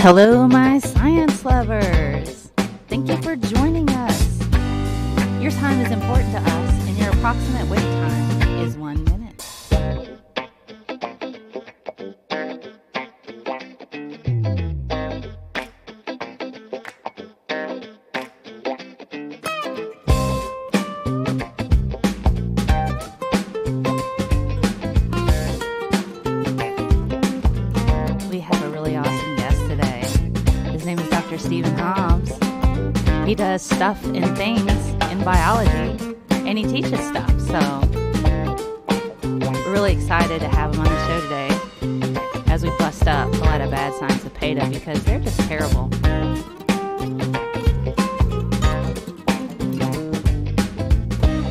Hello, my science lovers. Thank you for joining us. Your time is important to us, and your approximate wait time is 1 minute. We have a really awesome guest today. His name is Dr. Stephen Hobbs. He does stuff and things in biology, and he teaches stuff. So we're really excited to have him on the show today as we bust up a lot of Bad Science of PETA because they're just terrible.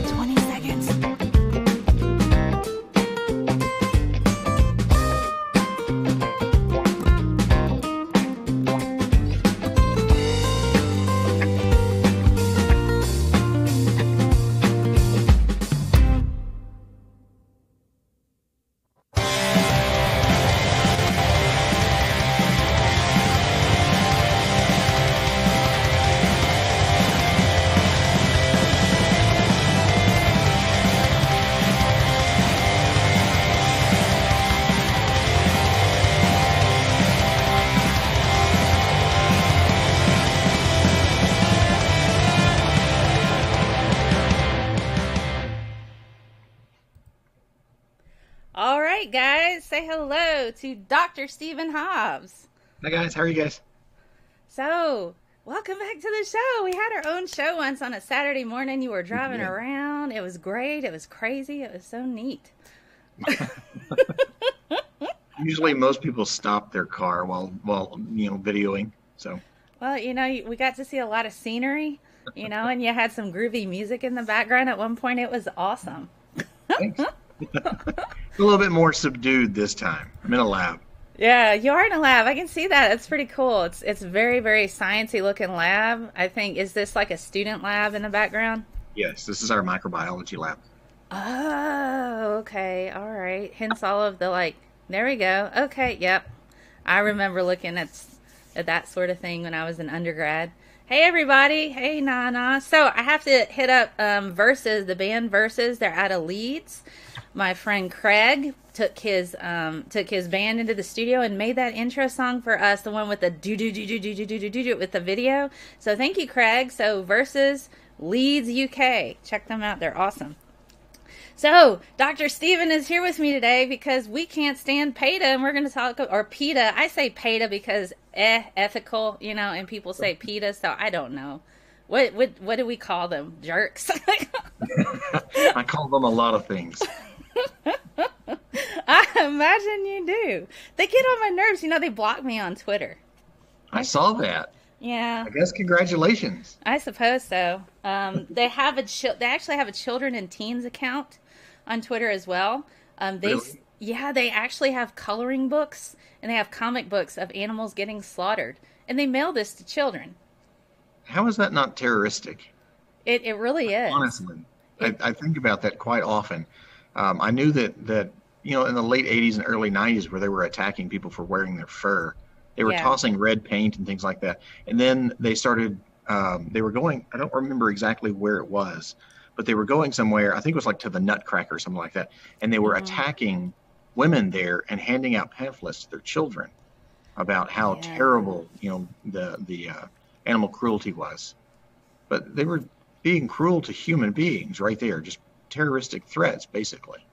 20 seconds. All right, guys, say hello to Dr. Stephen Hobbs. Hi guys, how are you guys? So, welcome back to the show. We had our own show once on a Saturday morning. You were driving around. It was great. It was crazy. It was so neat. Usually most people stop their car while videoing. So Well, we got to see a lot of scenery, and you had some groovy music in the background. At one point, it was awesome. thanks. A little bit more subdued this time. I'm in a lab. Yeah, you are in a lab. I can see that. It's pretty cool. It's very, very sciencey looking lab. I think, is this like a student lab in the background? Yes, this is our microbiology lab. Oh, okay. All right. Hence all of the there we go. Okay, yep. I remember looking at that sort of thing when I was an undergrad. Hey, everybody. Hey, Nana. So I have to hit up Versus, the band Versus. They're out of Leeds. My friend Craig took his band into the studio and made that intro song for us, the one with the do with the video. So thank you, Craig. So Versus Leeds, UK. Check them out. They're awesome. So Dr. Stephen is here with me today because we can't stand PETA, and we're going to talk, or PETA. I say PETA because ethical, and people say PETA, so I don't know. What do we call them? Jerks? I call them a lot of things. I imagine you do. They get on my nerves. They block me on Twitter. I saw that. Yeah. I guess congratulations. I suppose so. They actually have a children and teens account on Twitter as well. Really? Yeah, they actually have coloring books and they have comic books of animals getting slaughtered, and they mail this to children. How is that not terroristic? It really is. Honestly, I think about that quite often. I knew that in the late 80s and early 90s where they were attacking people for wearing their fur. They were tossing red paint and things like that. And then they started, they were going, I don't remember exactly where it was, but they were going somewhere, I think it was like to the Nutcracker or something like that. And they were attacking women there and handing out pamphlets to their children about how terrible, the animal cruelty was. But they were being cruel to human beings right there, just terroristic threats, basically.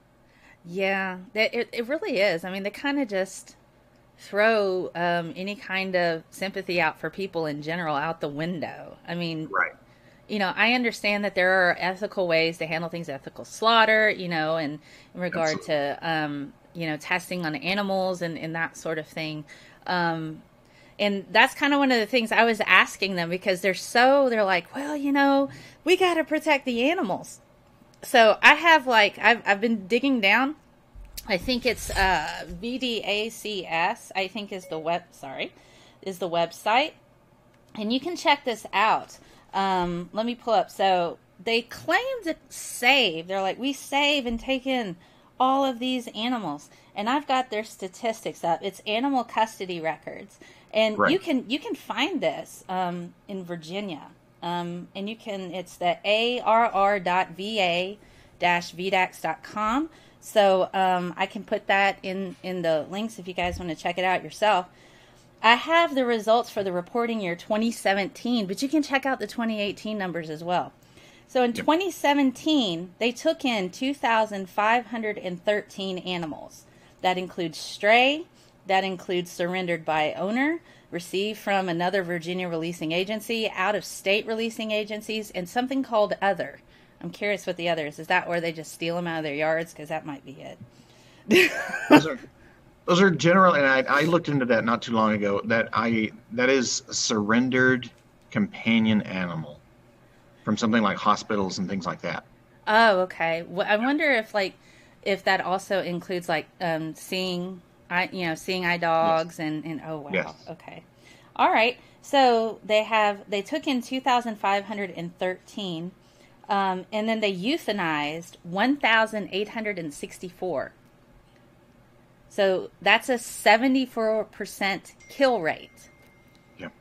Yeah, it really is. I mean, they kind of just throw any kind of sympathy out for people in general out the window. I mean, right. I understand that there are ethical ways to handle things, ethical slaughter, and in regard to, testing on animals and that sort of thing. And that's kind of one of the things I was asking them because they're like, well, we got to protect the animals. So I have I've been digging down. I think it's VDACS, I think is the website. And you can check this out. Let me pull up. So they claim to save. They're like, we save and take in all of these animals, and I've got their statistics up. It's animal custody records, and Right. you can find this in Virginia, and you can. It's the arr.va-vdax.com. So I can put that in the links if you guys want to check it out yourself. I have the results for the reporting year 2017, but you can check out the 2018 numbers as well. So in 2017, they took in 2,513 animals. That includes stray, that includes surrendered by owner, received from another Virginia releasing agency, out-of-state releasing agencies, and something called other. I'm curious what the other is. Is that where they just steal them out of their yards? Because that might be it. Those are general, and I looked into that not too long ago. That is a surrendered companion animal from something like hospitals and things like that. Oh, okay. Well, I wonder if that also includes seeing eye dogs. Yes. and oh wow. Yes. Okay. All right. So they took in 2,513, and then they euthanized 1,864. So that's a 74% kill rate. Yep.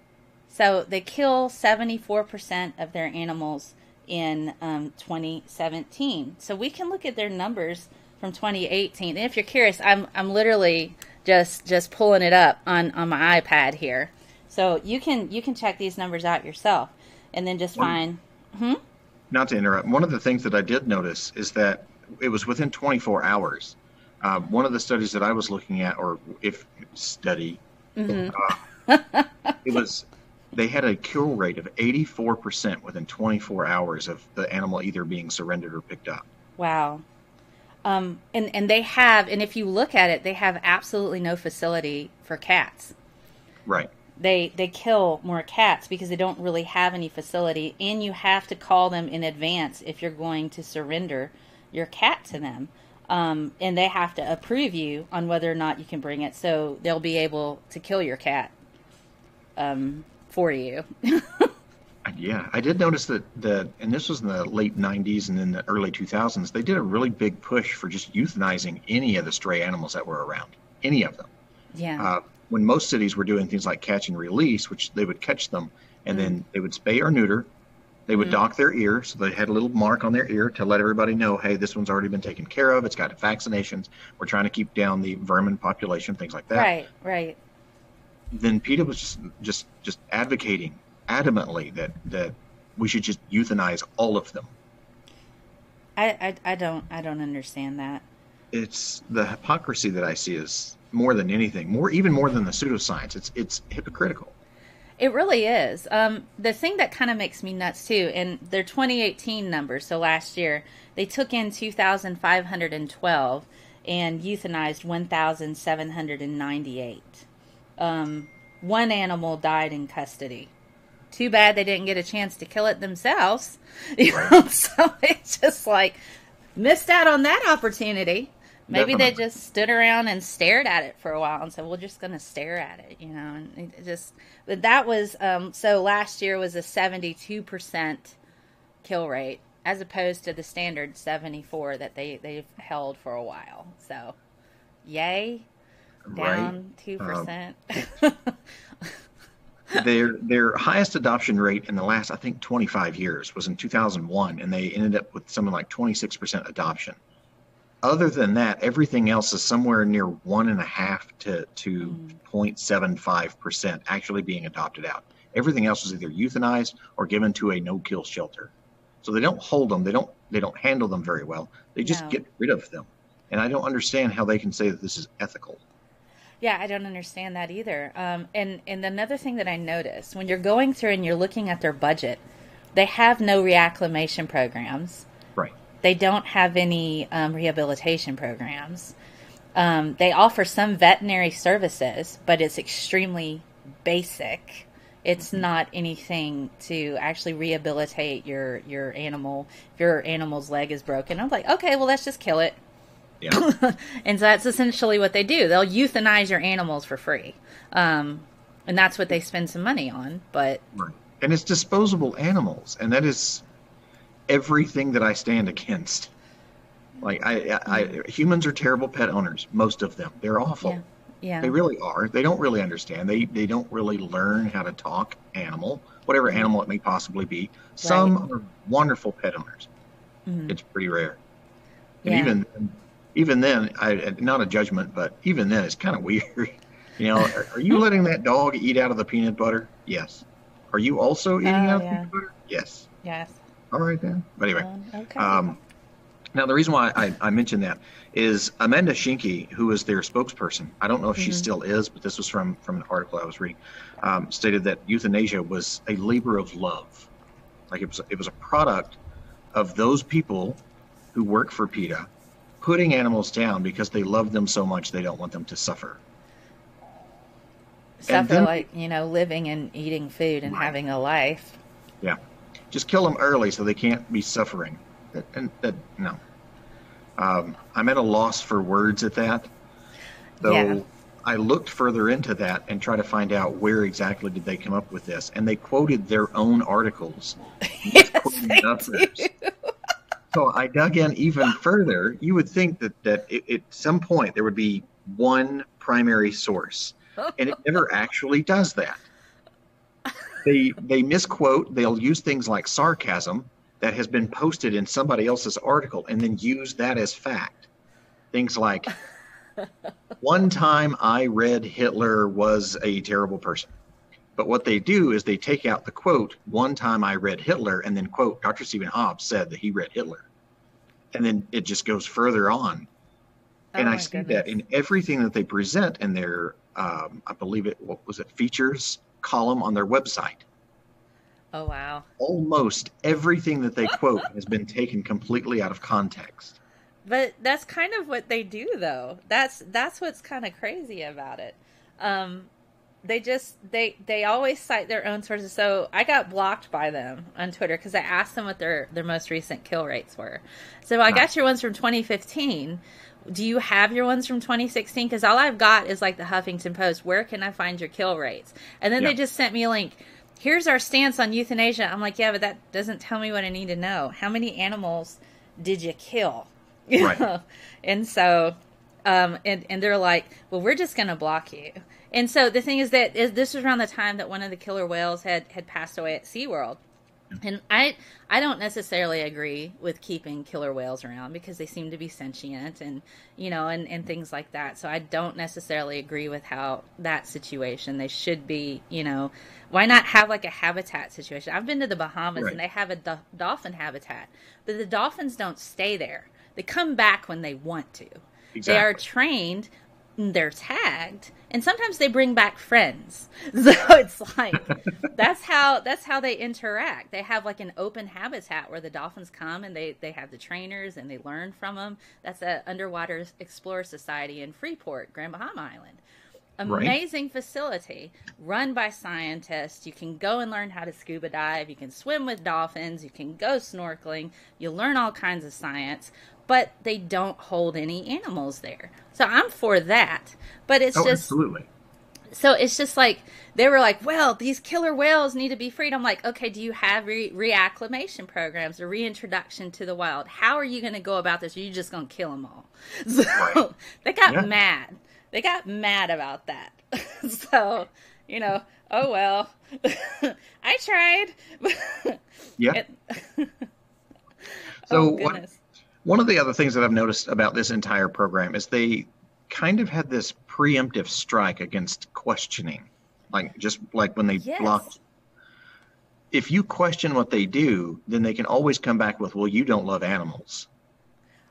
So they kill 74% of their animals in 2017. So we can look at their numbers from 2018. And if you're curious, I'm literally just pulling it up on my iPad here. So you can check these numbers out yourself, and then just find. Not to interrupt, one of the things that I did notice is that it was within 24 hours. One of the studies that I was looking at, it was, they had a kill rate of 84% within 24 hours of the animal either being surrendered or picked up. Wow. And they have, and if you look at it, they have absolutely no facility for cats. Right. They kill more cats because they don't really have any facility, and you have to call them in advance if you're going to surrender your cat to them. And they have to approve you on whether or not you can bring it, so they'll be able to kill your cat for you. Yeah, I did notice that, and this was in the late 90s and in the early 2000s, they did a really big push for just euthanizing any of the stray animals that were around, any of them. Yeah. When most cities were doing things like catch and release, which they would catch them, and then they would spay or neuter. They would dock their ear, so they had a little mark on their ear to let everybody know, hey, this one's already been taken care of. It's got vaccinations. We're trying to keep down the vermin population, things like that. Right. Then PETA was just advocating adamantly that we should just euthanize all of them. I don't understand that. It's the hypocrisy that I see is more than anything, even more than the pseudoscience. It's hypocritical. It really is. The thing that kind of makes me nuts too, and their 2018 numbers, so last year, they took in 2,512 and euthanized 1,798. One animal died in custody. Too bad they didn't get a chance to kill it themselves. So it's just missed out on that opportunity. Maybe Definitely. they just stood around and stared at it for a while and said, we're just going to stare at it, and but that was, so last year was a 72% kill rate as opposed to the standard 74 that they've held for a while. So yay, down 2%. Their highest adoption rate in the last, I think, 25 years was in 2001, and they ended up with something like 26% adoption. Other than that, everything else is somewhere near 1.5 to 0.75% actually being adopted out. Everything else is either euthanized or given to a no-kill shelter. So they don't hold them. They don't handle them very well. They just get rid of them. And I don't understand how they can say that this is ethical. Yeah, I don't understand that either. And another thing that I noticed, when you're going through and you're looking at their budget, they have no reacclimation programs. Right. They don't have any rehabilitation programs. They offer some veterinary services, but it's extremely basic. It's not anything to actually rehabilitate your animal. If your animal's leg is broken, I'm like, okay, well, let's just kill it. Yeah. And so that's essentially what they do. They'll euthanize your animals for free. And that's what they spend some money on. But Right. And it's disposable animals, and that is everything that I stand against. Like humans are terrible pet owners. Most of them, they're awful. Yeah. Yeah. They really are. They don't really understand. They don't really learn how to talk animal, whatever Mm-hmm. animal it may possibly be. Right. Some are wonderful pet owners. Mm-hmm. It's pretty rare. And Yeah. even then, not a judgment, but even then, it's kind of weird. Are you letting that dog eat out of the peanut butter? Yes. Are you also eating Oh out of the yeah. peanut butter? Yes. Yes. All right then. But anyway, Okay. now the reason why I mentioned that is Amanda Schinke, who is their spokesperson. I don't know if she still is, but this was from an article I was reading. Stated that euthanasia was a labor of love, like it was a product of those people who work for PETA putting animals down because they love them so much they don't want them to suffer. Suffer Then, like, living and eating food and right, having a life. yeah, just kill them early so they can't be suffering. No, I'm at a loss for words at that. So Yeah. I looked further into that and tried to find out where exactly did they come up with this, and they quoted their own articles, Yes, misquoting they others. do. So I dug in even further. You would think that at some point there would be one primary source, and it never actually does that. They misquote. They'll use things like sarcasm that has been posted in somebody else's article and then use that as fact. Things like, one time I read Hitler was a terrible person. But what they do is they take out the quote, one time I read Hitler, and then quote, Dr. Stephen Hobbs said that he read Hitler. And then it just goes further on. Oh And I my see goodness. that in everything that they present in their, I believe features column on their website. Oh wow. Almost everything that they quote has been taken completely out of context. But that's kind of what they do, though. That's what's kind of crazy about it. They always cite their own sources. So I got blocked by them on Twitter because I asked them what their most recent kill rates were. So I got your ones from 2015. Do you have your ones from 2016? Because all I've got is like the Huffington Post. Where can I find your kill rates? And then they just sent me a link. Here's our stance on euthanasia. I'm like, yeah, but that doesn't tell me what I need to know. How many animals did you kill? Right. And so, and they're like, well, we're just going to block you. And so the thing is that this was around the time that one of the killer whales had passed away at SeaWorld. And I don't necessarily agree with keeping killer whales around because they seem to be sentient and, and things like that. So I don't necessarily agree with how that situation, they should be, why not have like a habitat situation? I've been to the Bahamas and they have a dolphin habitat, but the dolphins don't stay there. They come back when they want to. Exactly. They are trained, they're tagged, and sometimes they bring back friends. So it's like that's how they interact. They have like an open habitat where the dolphins come and they have the trainers and they learn from them. That's the Underwater Explorer Society in Freeport, Grand Bahama Island. Amazing facility run by scientists. You can go and learn how to scuba dive. You can swim with dolphins. You can go snorkeling. You learn all kinds of science, but they don't hold any animals there. So I'm for that. But it's just absolutely. So it's just like they were like, well, these killer whales need to be freed. I'm like, okay, do you have reacclimation programs or reintroduction to the wild? How are you going to go about this? Or are you just going to kill them all? So they got mad. They got mad about that. So, oh well. I tried. Yeah. So goodness. One of the other things that I've noticed about this entire program is they kind of had this preemptive strike against questioning. Just like when they blocked. If you question what they do, then they can always come back with, well, you don't love animals.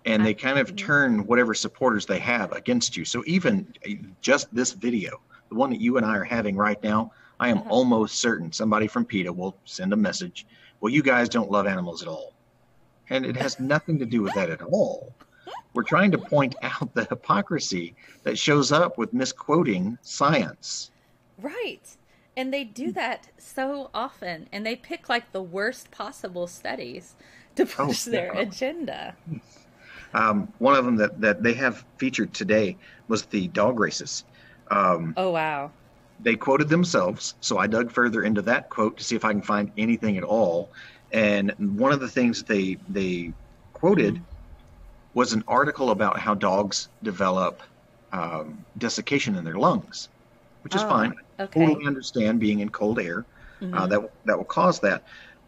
And they kind of turn whatever supporters they have against you. So even just this video, the one that you and I are having right now, I am almost certain somebody from PETA will send a message, well, you guys don't love animals at all. And it has nothing to do with that at all. We're trying to point out the hypocrisy that shows up with misquoting science. Right. And they do that so often. And they pick like the worst possible studies to push their agenda. One of them that they have featured today was the dog races. Oh, wow. They quoted themselves, so I dug further into that quote to see if I can find anything at all. And one of the things they quoted was an article about how dogs develop desiccation in their lungs, which is fine. Okay. I totally understand being in cold air. That will cause that.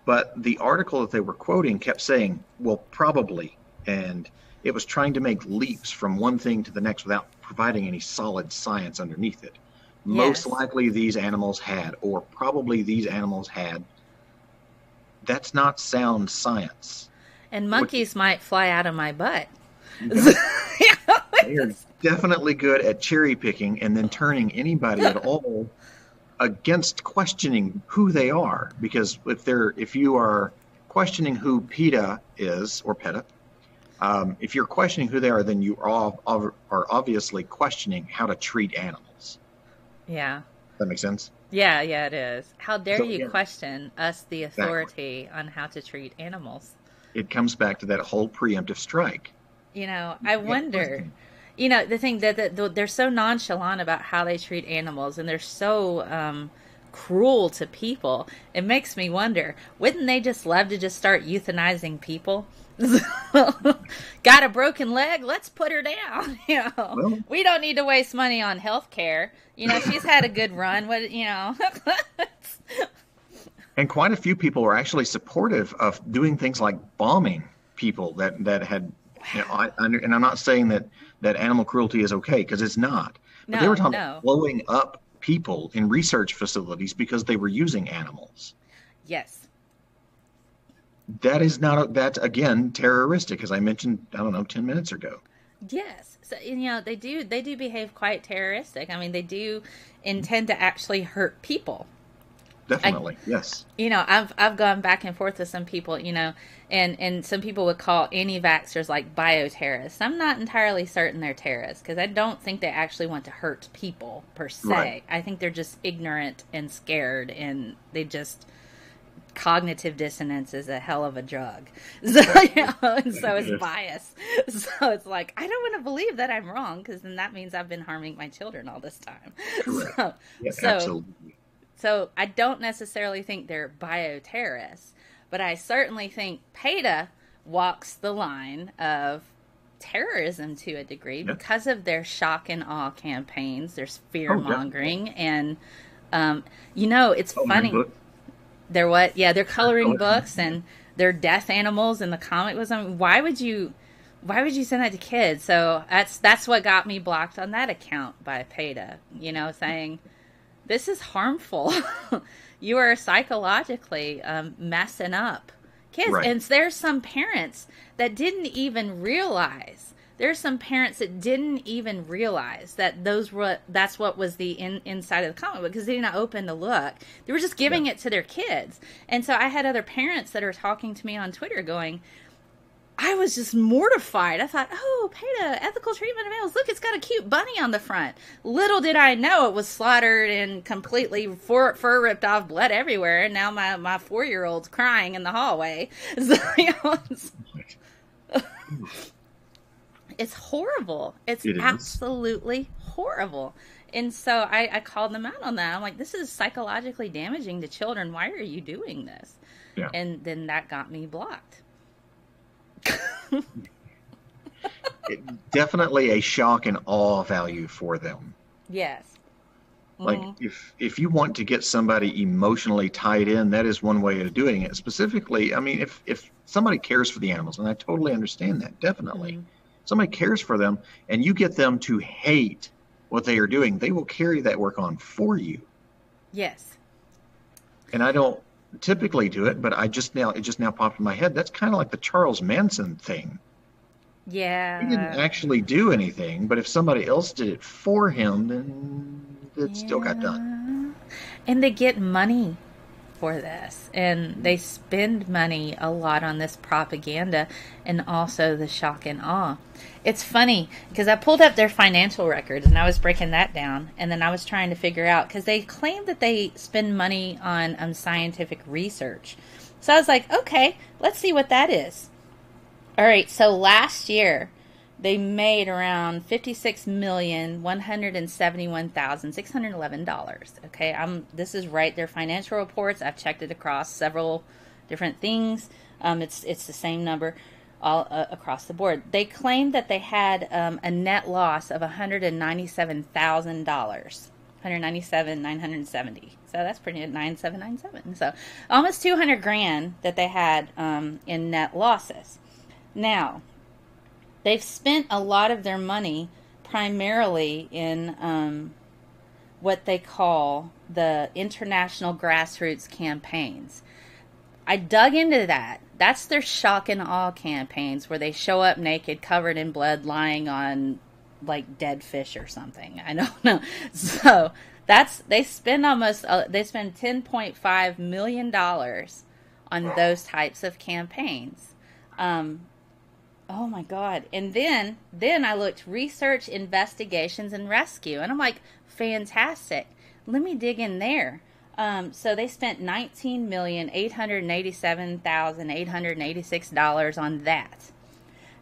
But the article that they were quoting kept saying, well, probably. And it was trying to make leaps from one thing to the next without providing any solid science underneath it. Most likely these animals had, or probably these animals had. That's not sound science. And monkeys might fly out of my butt. They are definitely good at cherry picking and then turning anybody at all against questioning who they are. Because if you are questioning who PETA is, or PETA, if you're questioning who they are, then you are obviously questioning how to treat animals. Yeah. That makes sense? Yeah, it is. How dare you question us, the authority, on how to treat animals? It comes back to that whole preemptive strike. I wonder, the thing that they're so nonchalant about how they treat animals, and they're so cruel to people. It makes me wonder, wouldn't they just love to just start euthanizing people? Got a broken leg? Let's put her down. Well, we don't need to waste money on health care. She's had a good run. And quite a few people were actually supportive of doing things like bombing people that had, and I'm not saying that animal cruelty is okay, because it's not. But they were talking about blowing up people in research facilities because they were using animals. Yes. That is not, that's again terroristic, as I mentioned, 10 minutes ago. Yes. So, they do behave quite terroristic. I mean, they do intend to actually hurt people. Definitely, yes. I've gone back and forth with some people, and some people would call anti-vaxxers like bioterrorists. I'm not entirely certain they're terrorists, because I don't think they actually want to hurt people per se. Right. I think they're just ignorant and scared, and they just... Cognitive dissonance is a hell of a drug. So, and so is bias. So it's like, I don't want to believe that I'm wrong, because then that means I've been harming my children all this time. Correct. Absolutely. So I don't necessarily think they're bioterrorists, but I certainly think PETA walks the line of terrorism to a degree because of their shock and awe campaigns. There's fear mongering, and it's funny. They're what? Yeah, they're coloring books, and they're death animals in the comic books. I mean, why would you send that to kids? So that's what got me blocked on that account by PETA. Saying this is harmful. You are psychologically messing up kids. Right. And there's some parents that didn't even realize. There's some parents that didn't even realize that that's what was the inside of the comic book, because they didn't open to look. They were just giving it to their kids. And so I had other parents that are talking to me on Twitter going, I was just mortified. I thought, oh, PETA, ethical treatment of animals. Look, it's got a cute bunny on the front. Little did I know it was slaughtered and completely fur ripped off, blood everywhere. And now my 4-year-old's crying in the hallway. So, it's horrible. It's absolutely horrible. And so I called them out on that. I'm like, this is psychologically damaging to children. Why are you doing this? Yeah. And then that got me blocked. Definitely a shock and awe value for them. Yes. Like if you want to get somebody emotionally tied in, that is one way of doing it. Specifically, I mean, if somebody cares for the animals, and I totally understand that, definitely. Somebody cares for them, and you get them to hate what they are doing, they will carry that work on for you. Yes. And I don't typically do it, but it just now popped in my head. That's kind of like the Charles Manson thing. Yeah. He didn't actually do anything, but if somebody else did it for him, then it still got done. And they get money for this, and they spend money a lot on this propaganda and also the shock and awe. It's funny because I pulled up their financial records and I was breaking that down, and then I was trying to figure out, because they claim that they spend money on scientific research. So I was like, okay, let's see what that is. All right, so last year they made around $56,171,611. Okay, this is right. Their financial reports. I've checked it across several different things. It's the same number. all across the board. They claimed that they had a net loss of $197,000, 197,970. So that's pretty good, 9797. So almost 200 grand that they had in net losses. Now, they've spent a lot of their money primarily in what they call the international grassroots campaigns. I dug into that. That's their shock and awe campaigns where they show up naked, covered in blood, lying on like dead fish or something. I don't know. So they spend $10.5 million on those types of campaigns. Oh my God. And then I looked research, investigations, and rescue. And I'm like, fantastic. Let me dig in there. So they spent $19,887,886 on that.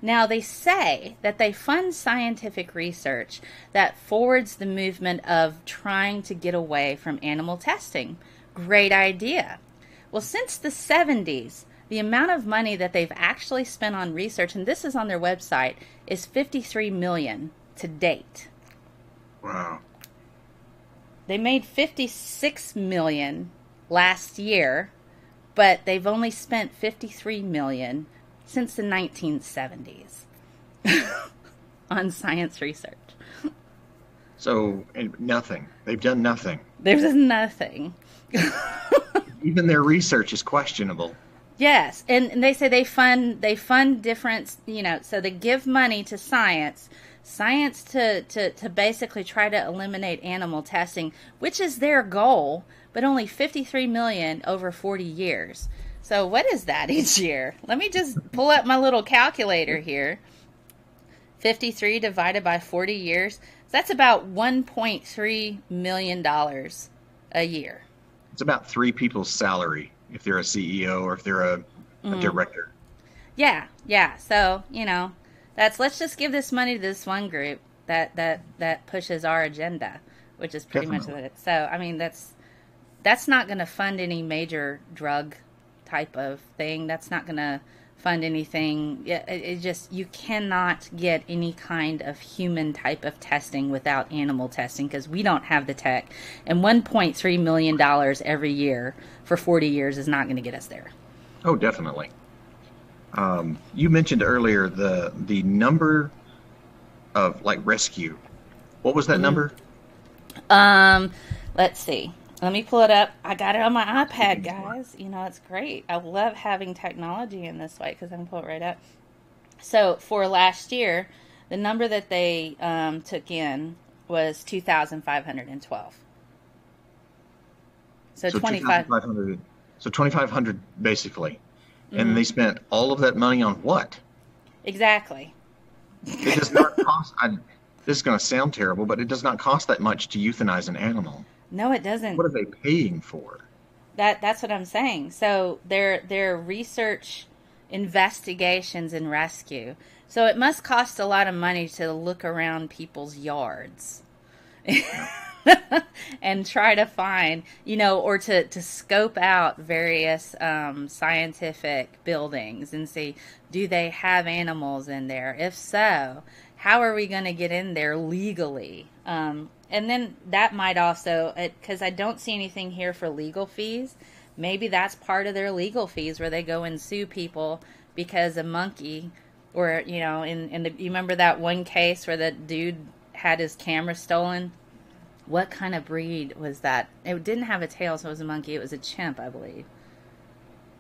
Now they say that they fund scientific research that forwards the movement of trying to get away from animal testing. Great idea. Well, since the 70s, the amount of money that they've actually spent on research, and this is on their website, is $53 million to date. Wow. They made $56 million last year, but they've only spent $53 million since the 1970s on science research. So, nothing. They've done nothing. There's nothing. Even their research is questionable. Yes, and they say they fund different, so they give money to science to basically try to eliminate animal testing, which is their goal, but only $53 million over 40 years. So what is that each year? Let me just pull up my little calculator here. 53 divided by 40 years. That's about $1.3 million a year. It's about 3 people's salary if they're a CEO or if they're a director. Yeah. So, let's just give this money to this one group that pushes our agenda, which is pretty much what it is. So, I mean, that's not going to fund any major drug type of thing. That's not going to fund anything. It just, you cannot get any kind of human type of testing without animal testing because we don't have the tech. And $1.3 million every year for 40 years is not going to get us there. Oh, definitely. You mentioned earlier the number of rescue. What was that number? Let's see. Let me pull it up. I got it on my iPad, guys. It's great. I love having technology in this way because I can pull it right up. So for last year, the number that they took in was 2,512. So 2,500. So 2,500 basically. And they spent all of that money on what? Exactly. It does not cost. This is going to sound terrible, but it does not cost that much to euthanize an animal. No, it doesn't. What are they paying for? That's what I'm saying. So they're research, investigations, and rescue. So it must cost a lot of money to look around people's yards and try to find, or to scope out various scientific buildings and see, do they have animals in there? If so, how are we going to get in there legally? And then that might also, because I don't see anything here for legal fees, maybe that's part of their legal fees where they go and sue people because a monkey, or, you remember that one case where the dude had his camera stolen? What kind of breed was that? It didn't have a tail, so it was a monkey. It was a chimp, I believe.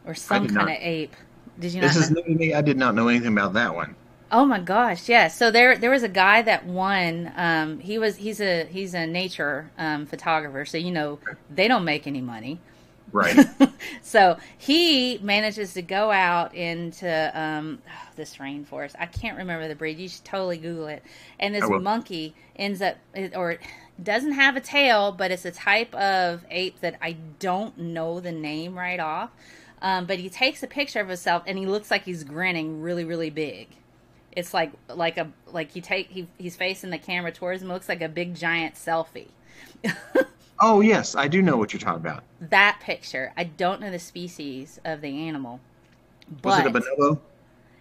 Or some kind of ape. Did you not know? This is new to me. I did not know anything about that one. Oh my gosh, yeah. So there was a guy that won. He's a nature photographer, so they don't make any money. Right. So he manages to go out into this rainforest. I can't remember the breed. You should totally Google it. And this monkey ends up, or doesn't have a tail, but it's a type of ape that I don't know the name right off. But he takes a picture of himself, and he looks like he's grinning really, really big. It's he's facing the camera towards him. It looks like a big giant selfie. Oh yes, I do know what you're talking about. That picture. I don't know the species of the animal. But was it a bonobo?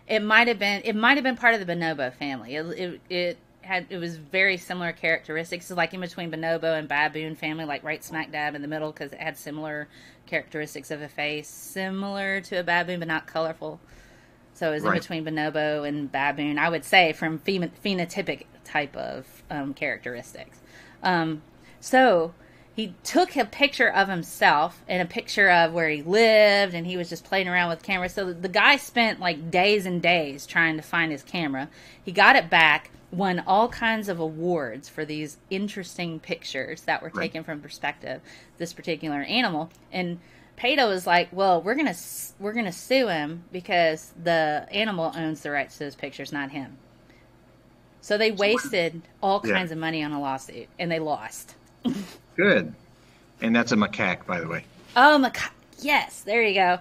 It might have been. It might have been part of the bonobo family. It was very similar characteristics. It's like in between bonobo and baboon family, like right smack dab in the middle, because it had similar characteristics of a face, similar to a baboon, but not colorful. So it was in between bonobo and baboon, I would say, from phenotypic type of characteristics. So he took a picture of himself and a picture of where he lived, and he was just playing around with cameras. So the guy spent like days and days trying to find his camera. He got it back, won all kinds of awards for these interesting pictures that were taken from perspective this particular animal. And PETA was like, well, we're gonna sue him because the animal owns the rights to those pictures, not him. So they wasted all kinds of money on a lawsuit, and they lost. Good. And that's a macaque, by the way. Oh, macaque. Yes, there you go.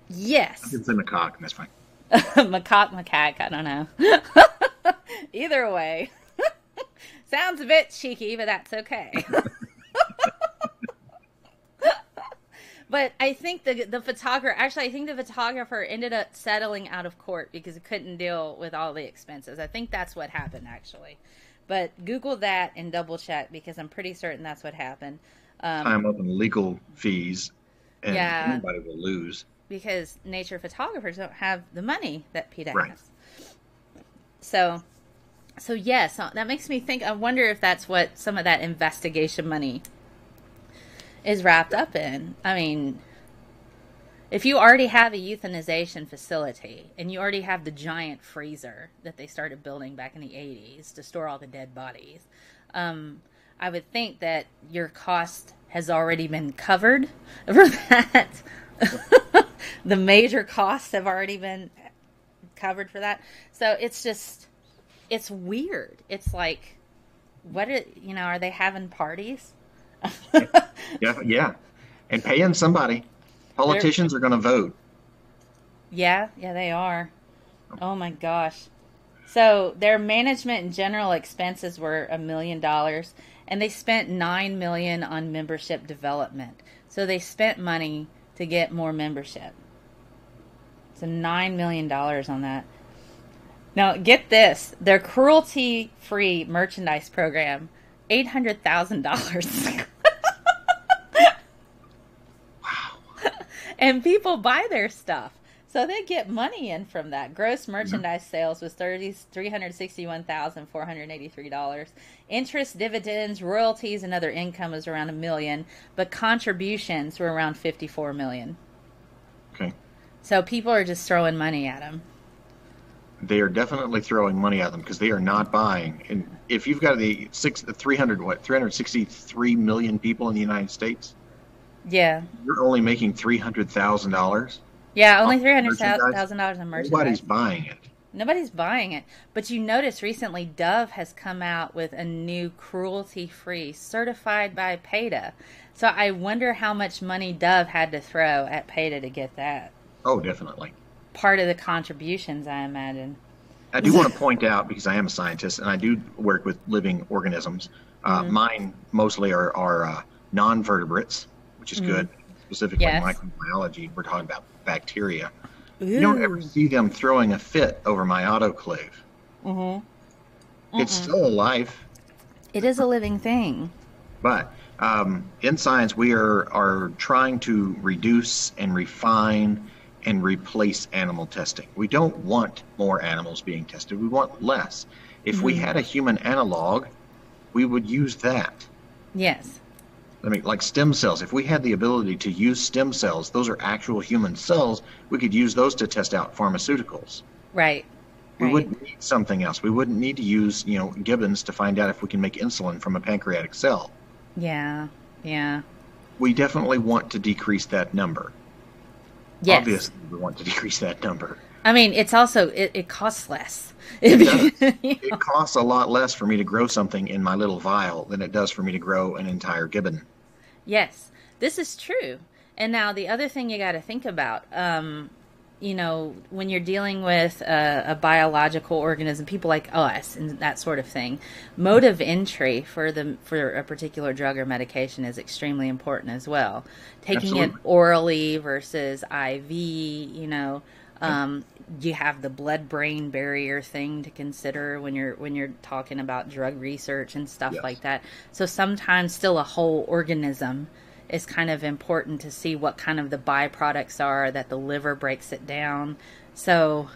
Yes. I can say macaque, and that's fine. Macaque, I don't know. Either way. Sounds a bit cheeky, but that's okay. But I think the photographer ended up settling out of court because it couldn't deal with all the expenses. I think that's what happened, actually. But Google that and double check, because I'm pretty certain that's what happened. Time up in legal fees, and anybody will lose. Because nature photographers don't have the money that PETA has. So yes, that makes me think. I wonder if that's what some of that investigation money is wrapped up in. I mean, if you already have a euthanization facility and you already have the giant freezer that they started building back in the 80s to store all the dead bodies, I would think that your cost has already been covered for that. The major costs have already been covered for that. So it's weird. It's like, are they having parties? Yeah. And paying somebody. Politicians are going to vote. Yeah, they are. Oh my gosh. So their management and general expenses were $1 million, and they spent $9 million on membership development. So they spent money to get more membership. So $9 million on that. Now get this: their cruelty-free merchandise program, $800,000. And people buy their stuff. So they get money in from that. Gross merchandise sales was $361,483. Interest, dividends, royalties, and other income was around $1 million. But contributions were around $54 million. Okay. So people are just throwing money at them. They are definitely throwing money at them because they are not buying. And if you've got 363 million people in the United States. Yeah. You're only making $300,000. Yeah, only $300,000 on merchandise. Nobody's buying it. Nobody's buying it. But you notice recently Dove has come out with a new cruelty-free, certified by PETA. So I wonder how much money Dove had to throw at PETA to get that. Oh, definitely. Part of the contributions, I imagine. I do want to point out, because I am a scientist and I do work with living organisms, mine mostly are non-vertebrates, which is good. Specifically microbiology, we're talking about bacteria. Ooh. You don't ever see them throwing a fit over my autoclave. It's still alive. It is a living thing. But in science, we are trying to reduce and refine and replace animal testing. We don't want more animals being tested. We want less. If we had a human analog, we would use that. Yes. I mean, like stem cells. If we had the ability to use stem cells, those are actual human cells, we could use those to test out pharmaceuticals. Right. We wouldn't need something else. We wouldn't need to use, gibbons to find out if we can make insulin from a pancreatic cell. Yeah. We definitely want to decrease that number. Yes. Obviously, we want to decrease that number. I mean, it's also, it costs less. It costs a lot less for me to grow something in my little vial than it does for me to grow an entire gibbon. Yes, this is true. And now the other thing you got to think about, when you're dealing with a biological organism, people like us and that sort of thing, mode of entry for a particular drug or medication is extremely important as well. Taking it orally versus IV, you have the blood-brain barrier thing to consider when you're talking about drug research and stuff Yes. like that. So sometimes still a whole organism is kind of important to see what kind of the byproducts are that the liver breaks it down. So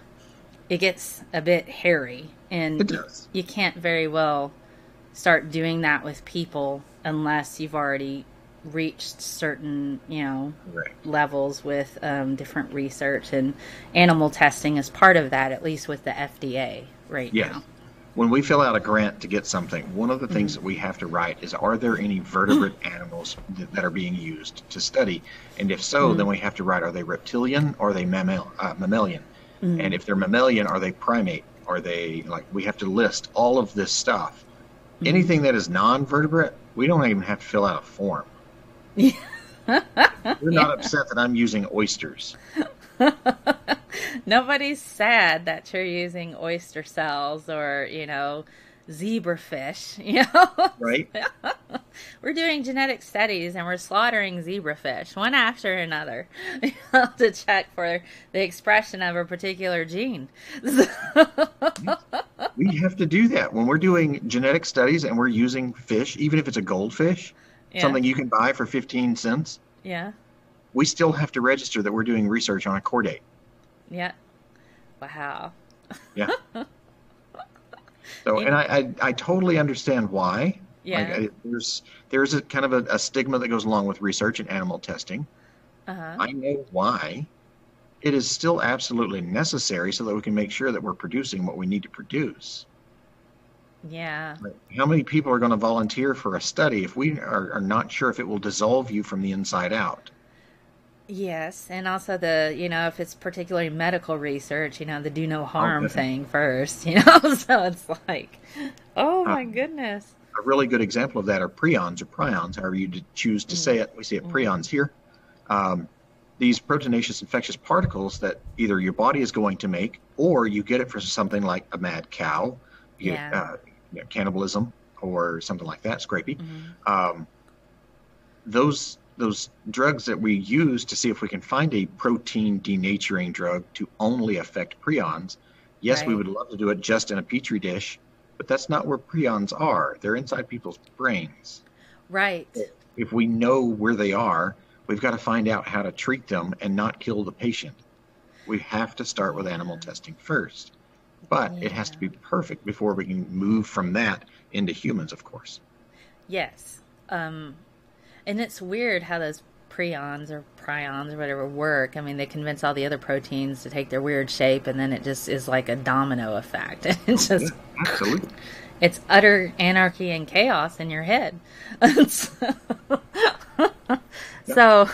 it gets a bit hairy, and It does. you can't very well start doing that with people unless you've already reached certain, Right. levels with different research, and animal testing is part of that, at least with the FDA right Yes. now. When we fill out a grant to get something, one of the things that we have to write is, are there any vertebrate animals that are being used to study? And if so, then we have to write, are they reptilian or are they mammalian? And if they're mammalian, are they primate? Are they, we have to list all of this stuff. Anything that is non-vertebrate, we don't even have to fill out a form. We're not upset that I'm using oysters. Nobody's sad that you're using oyster cells or, zebrafish, Right? We're doing genetic studies and we're slaughtering zebrafish one after another to check for the expression of a particular gene. We have to do that when we're doing genetic studies and we're using fish, even if it's a goldfish, something you can buy for 15 cents. Yeah. We still have to register that we're doing research on a chordate. Yeah. Wow. Yeah. So, and I totally understand why. Yeah. There's a kind of a stigma that goes along with research and animal testing. Uh-huh. I know why. It is still absolutely necessary so that we can make sure that we're producing what we need to produce. Yeah. How many people are going to volunteer for a study if we are not sure if it will dissolve you from the inside out? Yes, and also if it's particularly medical research, the do no harm thing first, so it's like, oh my goodness. A really good example of that are prions or prions, however you choose to say it. We see it prions here. These proteinaceous infectious particles that either your body is going to make, or you get it from something like a mad cow, cannibalism, or something like that, scrapie. Those drugs that we use to see if we can find a protein denaturing drug to only affect prions, yes, we would love to do it just in a petri dish, but that's not where prions are. They're inside people's brains. Right. If we know where they are, we've got to find out how to treat them and not kill the patient. We have to start with animal testing first, but it has to be perfect before we can move from that into humans, of course. Yes. And it's weird how those prions or prions or whatever work. I mean, they convince all the other proteins to take their weird shape, and then it just is like a domino effect. It's just absolutely. It's utter anarchy and chaos in your head. So,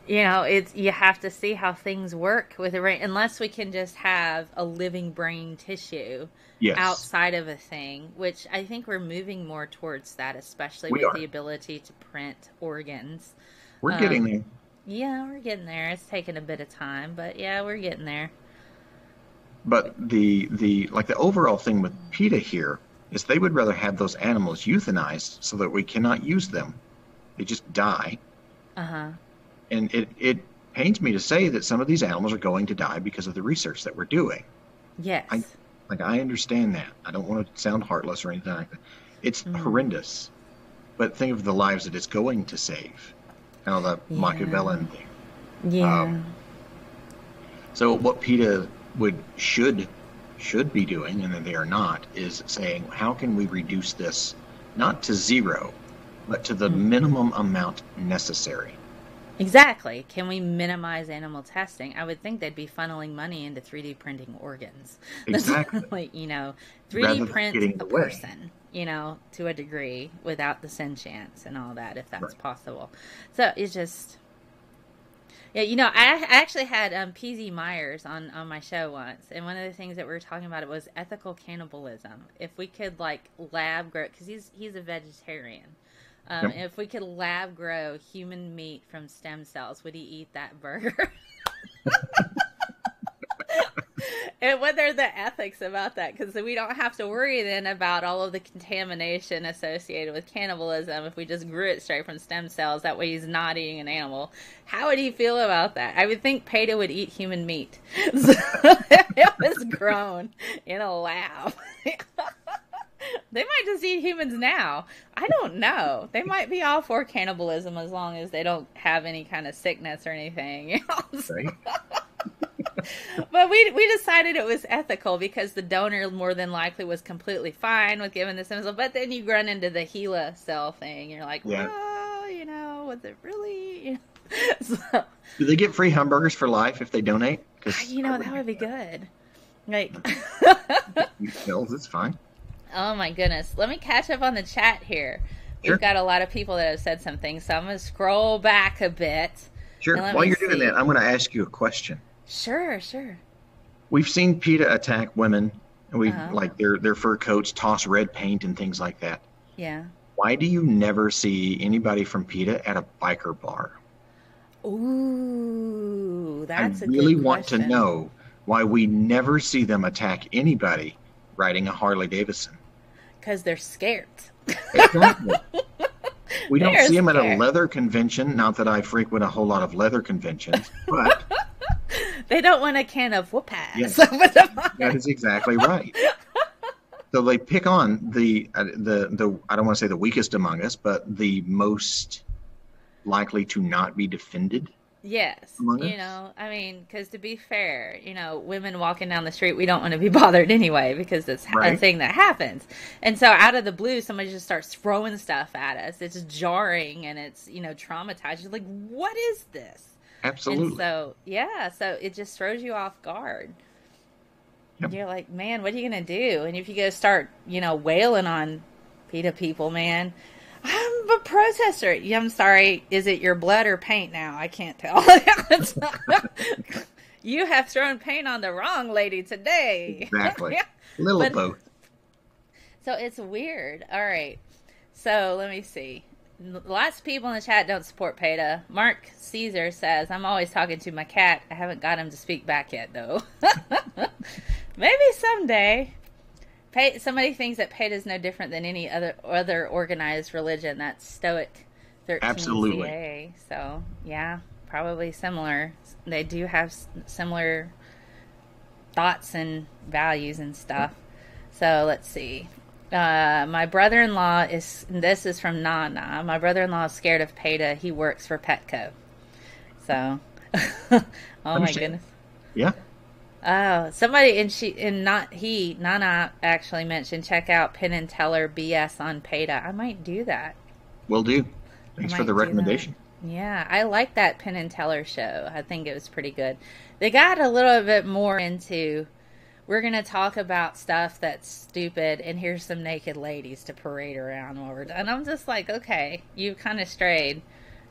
it's you have to see how things work with a brain, unless we can just have a living brain tissue outside of a thing, which I think we're moving more towards that, especially with the ability to print organs. We're getting there. Yeah, we're getting there. It's taken a bit of time, but yeah, we're getting there. But the overall thing with PETA here is they would rather have those animals euthanized so that we cannot use them. They just die. Uh-huh. And it pains me to say that some of these animals are going to die because of the research that we're doing. Yes. I understand that. I don't want to sound heartless or anything like that. It's horrendous. But think of the lives that it's going to save. The Machiavellian thing. Yeah. So what PETA should be doing, and that they are not, is saying, how can we reduce this not to zero, but to the minimum amount necessary? Exactly. Can we minimize animal testing? I would think they'd be funneling money into 3D printing organs. Exactly. 3D print a person, to a degree without the sentience and all that, if that's possible. So it's just, I actually had PZ Myers on my show once, and one of the things that we were talking about was ethical cannibalism. If we could lab grow, because he's a vegetarian. If we could lab grow human meat from stem cells, would he eat that burger? And what are the ethics about that? Because we don't have to worry then about all of the contamination associated with cannibalism if we just grew it straight from stem cells. That way he's not eating an animal. How would he feel about that? I would think PETA would eat human meat. So it was grown in a lab. They might just eat humans now. I don't know. They might be all for cannibalism as long as they don't have any kind of sickness or anything. You know? Right. But we decided it was ethical because the donor more than likely was completely fine with giving the stem cell. But then you run into the HeLa cell thing. You're like, well, you know, was it really? So, do they get free hamburgers for life if they donate? You know, that would be good. Like, pills, it's fine. Oh my goodness. Let me catch up on the chat here. We've got a lot of people that have said something, so I'm going to scroll back a bit. Sure. While you're doing that, I'm going to ask you a question. Sure. We've seen PETA attack women, and we like their fur coats, toss red paint and things like that. Yeah. Why do you never see anybody from PETA at a biker bar? Ooh, that's a good question. I really want to know why we never see them attack anybody riding a Harley Davidson. Because they're scared. Exactly. We don't see them at a leather convention. Not that I frequent a whole lot of leather conventions, but they don't want a can of whoop-ass. Yes, that is exactly right. So they pick on the I don't want to say the weakest among us, but the most likely to not be defended. Yes. You know, I mean, because to be fair, you know, women walking down the street, we don't want to be bothered anyway because it's a thing that happens. And so out of the blue, somebody just starts throwing stuff at us. It's jarring and it's, you know, traumatizing. You're like, what is this? Absolutely. And so, so it just throws you off guard. Yep. You're like, man, what are you going to do? And if you go start, you know, wailing on PETA people, man, I'm a protester. I'm sorry. Is it your blood or paint now? I can't tell. You have thrown paint on the wrong lady today. Exactly. Little both. So it's weird. All right. So let me see. Lots of people in the chat don't support PETA. Mark Caesar says, I'm always talking to my cat. I haven't got him to speak back yet, though. Maybe someday. Somebody thinks that PETA is no different than any other organized religion. That's Stoic 13 Absolutely. CA. So, yeah, probably similar. They do have similar thoughts and values and stuff. So, let's see. My brother-in-law this is from Nana. My brother-in-law is scared of PETA. He works for Petco. So, oh my goodness. Yeah. Oh, somebody Nana actually mentioned check out Penn and Teller BS on PETA. I might do that. Will do. Thanks for the recommendation. Yeah, I like that Penn and Teller show. I think it was pretty good. They got a little bit more into, we're going to talk about stuff that's stupid, and here's some naked ladies to parade around while we're done. And I'm just like, okay, you kind of strayed.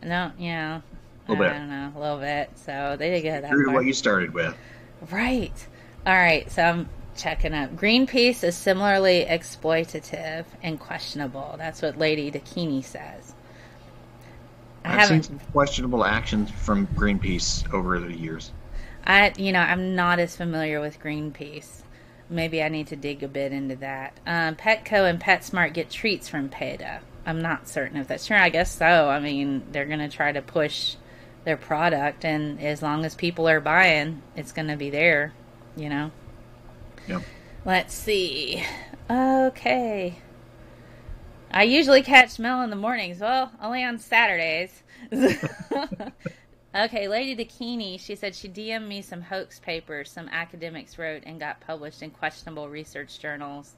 No, you know, I don't know, a little bit. So they did get that. True to what you started with. Right. All right. So I'm checking up. Greenpeace is similarly exploitative and questionable. That's what Lady Dakini says. I've seen some questionable actions from Greenpeace over the years. I'm not as familiar with Greenpeace. Maybe I need to dig a bit into that. Petco and PetSmart get treats from PETA. I'm not certain if that's true. I guess so. I mean, they're going to try to push their product, and as long as people are buying, it's going to be there, you know. Yep. Let's see. Okay. I usually catch Mel in the mornings. Well, only on Saturdays. Okay, Lady Dakini, she said she DM'd me some hoax papers some academics wrote and got published in questionable research journals.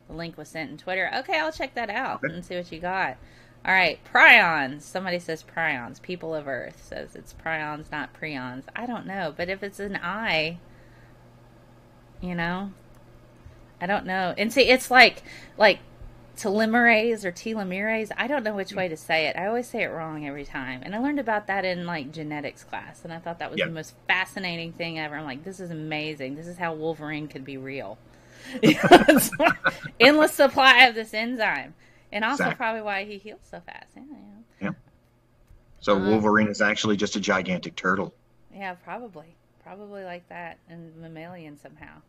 The link was sent in Twitter. Okay, I'll check that out and see what you got. All right, prions. Somebody says prions. People of Earth says it's prions, not prions. I don't know, but if it's an I, you know, I don't know. And see, it's like telomerase or telomerase. I don't know which way to say it. I always say it wrong every time. And I learned about that in like genetics class, and I thought that was the most fascinating thing ever. I'm like, this is amazing. This is how Wolverine could be real. Endless supply of this enzyme. And also probably why he heals so fast. Yeah. So Wolverine is actually just a gigantic turtle. Yeah, probably. Probably like that. And mammalian somehow.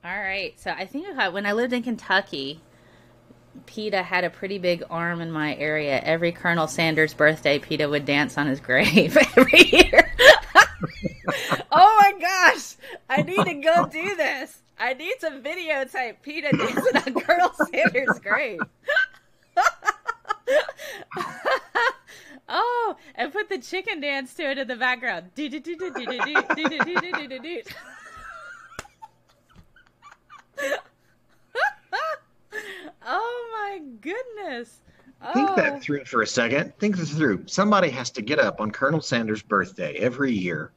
All right. So I think when I lived in Kentucky, PETA had a pretty big arm in my area. Every Colonel Sanders' birthday, PETA would dance on his grave every year. Oh my gosh! I need to go do this. I need some videotape PETA dancing on Colonel Sanders' grave. Oh, and put the chicken dance to it in the background. Oh my goodness. Think Oh. that through for a second. Think this through. Somebody has to get up on Colonel Sanders' birthday every year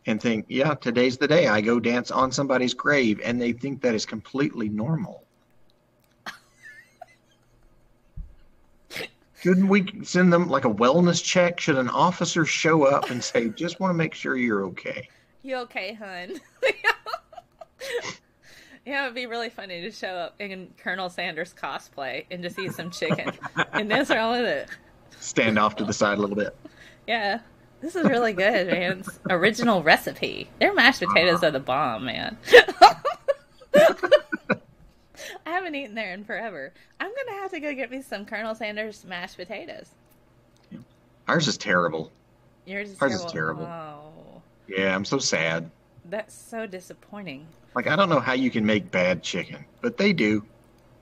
and think, yeah, today's the day I go dance on somebody's grave, and they think that is completely normal. Shouldn't we send them like a wellness check? Should an officer show up and say, just want to make sure you're okay? You okay, hun? Yeah, it'd be really funny to show up in Colonel Sanders cosplay and just eat some chicken. And that's all of it. Stand off to the side a little bit. Yeah. This is really good, man. It's original recipe. Their mashed potatoes are the bomb, man. I haven't eaten there in forever. I'm going to have to go get me some Colonel Sanders mashed potatoes. Ours is terrible. Yours is Ours terrible. is terrible. Oh, Yeah, I'm so sad. that's so disappointing. Like, I don't know how you can make bad chicken, but they do.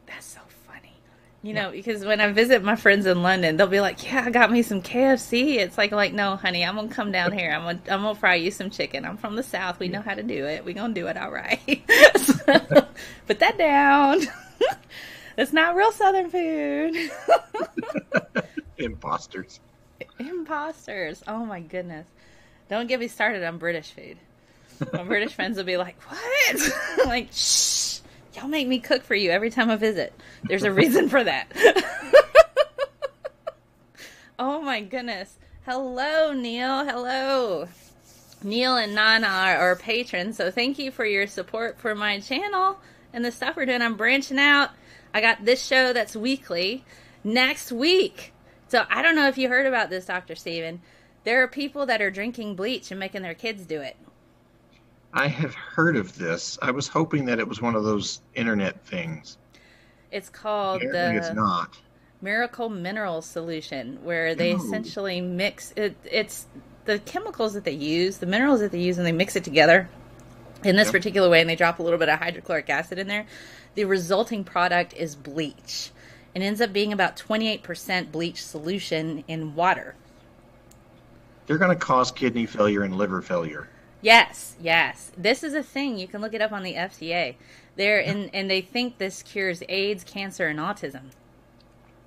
That's so funny. You know, because when I visit my friends in London, they'll be like, yeah, I got me some KFC. It's like, no, honey, I'm going to come down here. I'm gonna fry you some chicken. I'm from the South. We know how to do it. We're going to do it all right. So, put that down. That's not real Southern food. Imposters. Imposters. Oh, my goodness. Don't get me started on British food. My British friends will be like, what? I'm like, shh. Y'all make me cook for you every time I visit. There's a reason for that. Oh my goodness. Hello, Neil. Hello. Neil and Nana are our patrons, so thank you for your support for my channel and the stuff we're doing. I'm branching out. I got this show that's weekly next week. So I don't know if you heard about this, Dr. Steven. There are people that are drinking bleach and making their kids do it. I have heard of this. I was hoping that it was one of those internet things. It's called Apparently it's not. Miracle Mineral Solution, where they essentially mix it. It's the chemicals that they use, the minerals that they use, and they mix it together in this particular way, and they drop a little bit of hydrochloric acid in there. The resulting product is bleach. It ends up being about 28% bleach solution in water. They're going to cause kidney failure and liver failure. Yes, yes. This is a thing. You can look it up on the FDA. And they think this cures AIDS, cancer, and autism.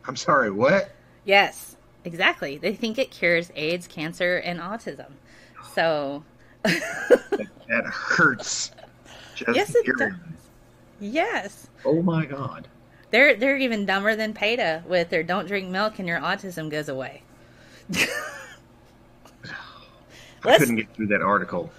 I'm sorry, what? Yes, exactly. They think it cures AIDS, cancer, and autism. So That hurts. Just yes, it hearing does. Yes. Oh my God. They're even dumber than PETA with their don't drink milk and your autism goes away. I couldn't get through that article.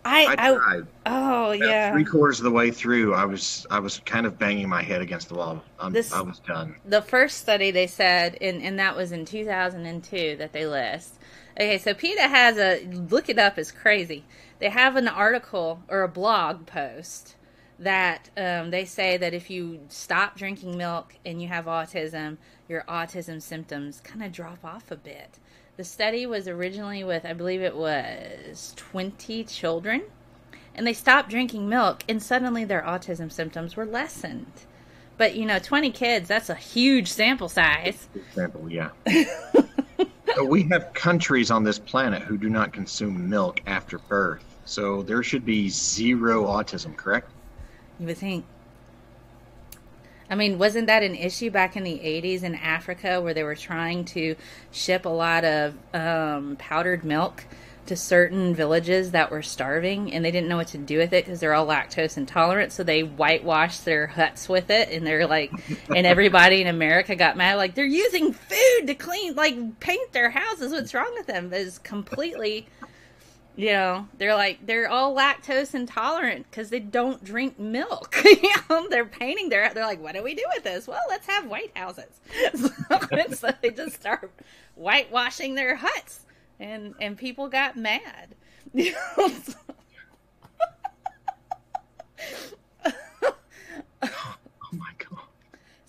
I tried. Oh yeah. 3/4 of the way through, I was kind of banging my head against the wall. I was done. The first study they said, and that was in 2002 that they list. Okay, so PETA has look it up, is crazy. They have an article or a blog post that they say that if you stop drinking milk and you have autism, your autism symptoms kind of drop off a bit. The study was originally with, I believe it was 20 children, and they stopped drinking milk, and suddenly their autism symptoms were lessened. But, 20 kids, that's a huge sample size. Sample, yeah. So we have countries on this planet who do not consume milk after birth, so there should be zero autism, correct? You would think. I mean, wasn't that an issue back in the 80s in Africa where they were trying to ship a lot of powdered milk to certain villages that were starving, and they didn't know what to do with it because they're all lactose intolerant, so they whitewashed their huts with it, and they're like, and everybody in America got mad, like, they're using food to paint their houses. What's wrong with them? It's completely... they're like, they're all lactose intolerant because they don't drink milk. They're painting they're like, what do we do with this? Well, let's have white houses. So they just start whitewashing their huts, and people got mad.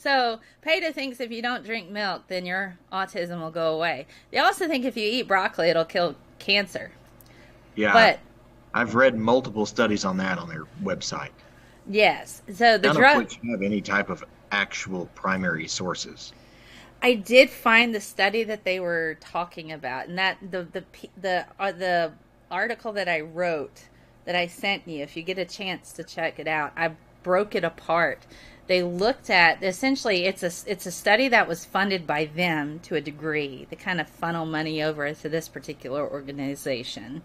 So PETA thinks if you don't drink milk, then your autism will go away. They also think if you eat broccoli, it'll kill cancer. Yeah, but I've read multiple studies on that on their website. Yes, so the None drug. of which have any type of actual primary sources. I did find the study that they were talking about, and that the article that I wrote that I sent you. If you get a chance to check it out, I broke it apart. They looked at essentially it's a study that was funded by them to a degree. They kind of funnel money over to this particular organization.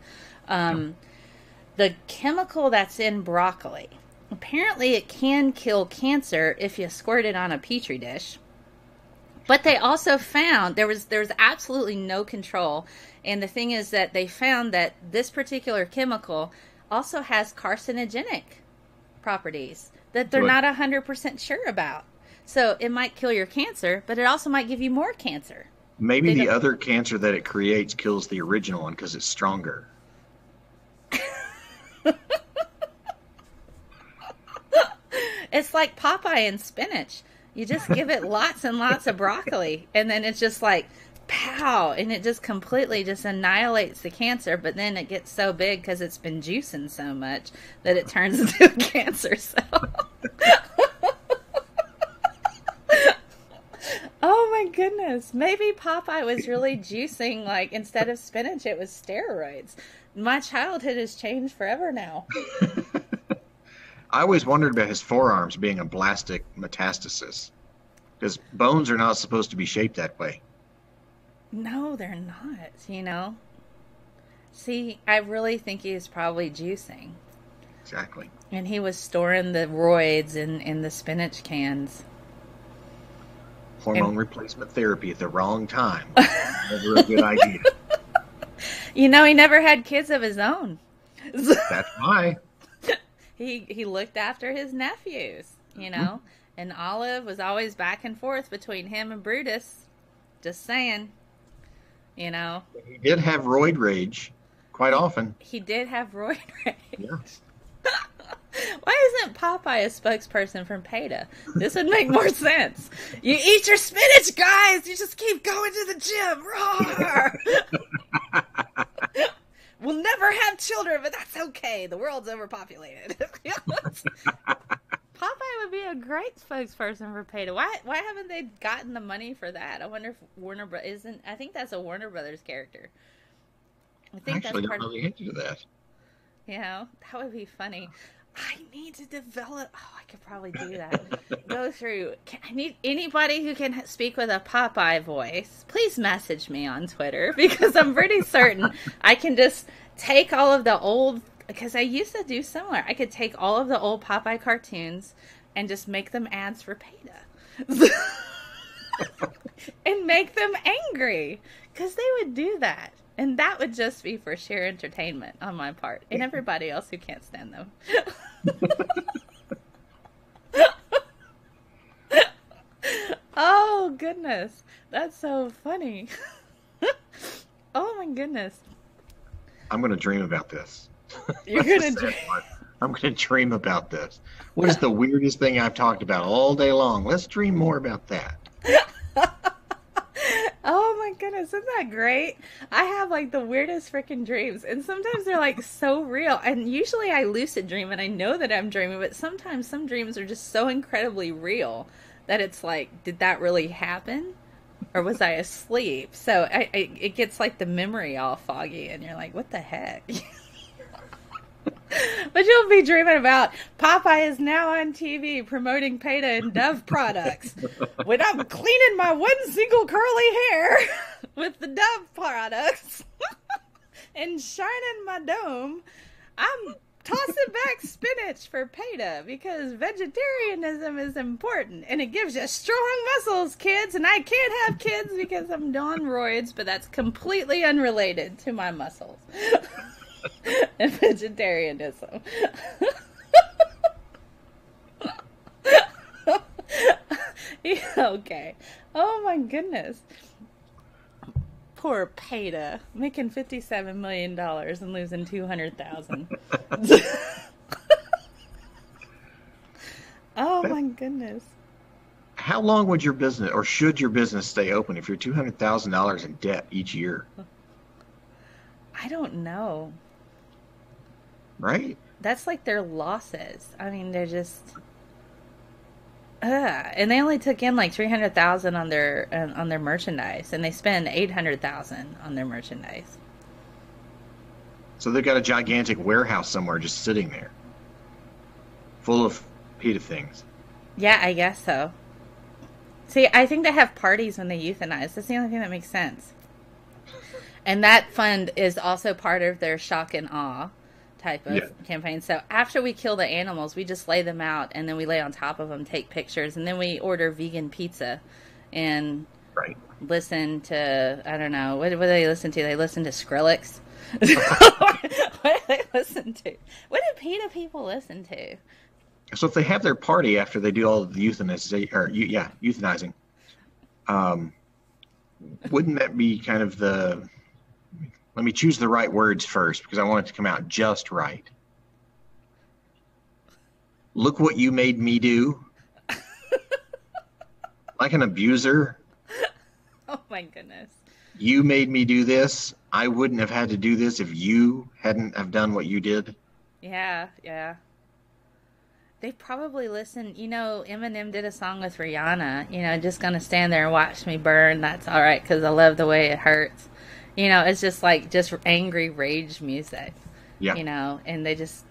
The chemical that's in broccoli, apparently it can kill cancer if you squirt it on a petri dish. But they also found there was absolutely no control. And the thing is that they found that this particular chemical also has carcinogenic properties that they're not 100% sure about. So it might kill your cancer, but it also might give you more cancer. Maybe the other cancer that it creates kills the original one because it's stronger. It's like Popeye and spinach. You just give it lots and lots of broccoli, and then it's just like, pow, and it just completely just annihilates the cancer, but then it gets so big because it's been juicing so much that it turns into a cancer cell. Oh my goodness. Maybe Popeye was really juicing, like, instead of spinach, it was steroids. My childhood has changed forever now. I always wondered about his forearms being a blastic metastasis, because bones are not supposed to be shaped that way. No, they're not, See, I really think he was probably juicing. Exactly. And he was storing the roids in the spinach cans. Hormone replacement therapy at the wrong time. Never a good idea. He never had kids of his own. That's why. He looked after his nephews, and Olive was always back and forth between him and Brutus. Just saying, He did have roid rage quite often. He did have roid rage. Yeah. Why isn't Popeye a spokesperson from PETA? This would make more sense. You eat your spinach, guys! You just keep going to the gym! Roar! We'll never have children, but that's okay. The world's overpopulated. Popeye would be a great spokesperson for PETA. Why haven't they gotten the money for that? I wonder if Warner Brothers isn't. I think that's a Warner Brothers character. I think Actually, that's part don't know the answer to that. That would be funny. I need to develop. Oh, I could probably do that. Go through. I need anybody who can speak with a Popeye voice. Please message me on Twitter, because I'm pretty certain I can just take all of the old. Because I used to do similar. I could take all of the old Popeye cartoons and just make them ads for PETA, and make them angry, because they would do that. And that would just be for sheer entertainment on my part, and everybody else who can't stand them. Oh, goodness. That's so funny. Oh, my goodness. I'm going to dream about this. You're going to dream? I'm going to dream about this. What is the weirdest thing I've talked about all day long? Let's dream more about that. Oh my goodness, isn't that great? I have like the weirdest freaking dreams, and sometimes they're like so real, and usually I lucid dream and I know that I'm dreaming, but sometimes some dreams are just so incredibly real that it's like, did that really happen? Or was I asleep? So it gets like the memory all foggy, and you're like, what the heck? But you'll be dreaming about Popeye is now on TV promoting PETA and Dove products. When I'm cleaning my one single curly hair with the Dove products and shining my dome, I'm tossing back spinach for PETA because vegetarianism is important and it gives you strong muscles, kids. And I can't have kids because I'm on roids, but that's completely unrelated to my muscles. And vegetarianism. Okay. Oh my goodness. Poor PETA, making $57 million and losing $200,000. Oh my goodness. How long would your business, or should your business stay open if you're $200,000 in debt each year? I don't know. Right? That's like their losses. I mean, they're just, and they only took in like 300,000 on their merchandise, and they spend 800,000 on their merchandise. So they've got a gigantic warehouse somewhere just sitting there, full of PETA things. Yeah, I guess so. See, I think they have parties when they euthanize. That's the only thing that makes sense. And that fund is also part of their shock and awe type of campaign. So after we kill the animals, we just lay them out, and then we lay on top of them, take pictures, and then we order vegan pizza and listen to, I don't know, what do they listen to? They listen to Skrillex. What do they listen to? What do PETA people listen to? So if they have their party after they do all of the euthanizing, wouldn't that be kind of the, let me choose the right words first because I want it to come out just right. Look what you made me do. Like an abuser. Oh my goodness. You made me do this. I wouldn't have had to do this if you hadn't have done what you did. Yeah, yeah. They probably listen, Eminem did a song with Rihanna, just gonna stand there and watch me burn. That's all right, because I love the way it hurts. It's just like angry rage music. Yeah. And they just,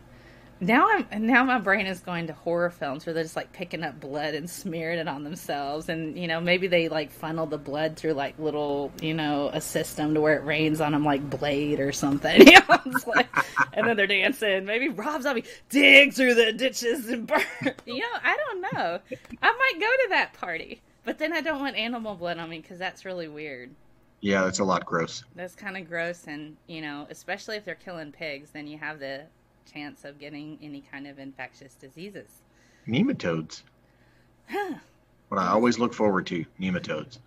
now my brain is going to horror films where they're just like picking up blood and smearing it on themselves. And, maybe they like funnel the blood through like little, a system to where it rains on them like Blade or something. It's like, and then they're dancing. Maybe Rob Zombie dig through the ditches and burn. I don't know. I might go to that party, but then I don't want animal blood on me because that's really weird. Yeah, that's a lot gross. That's kind of gross. And, especially if they're killing pigs, then you have the chance of getting any kind of infectious diseases. Nematodes. What I always look forward to, nematodes.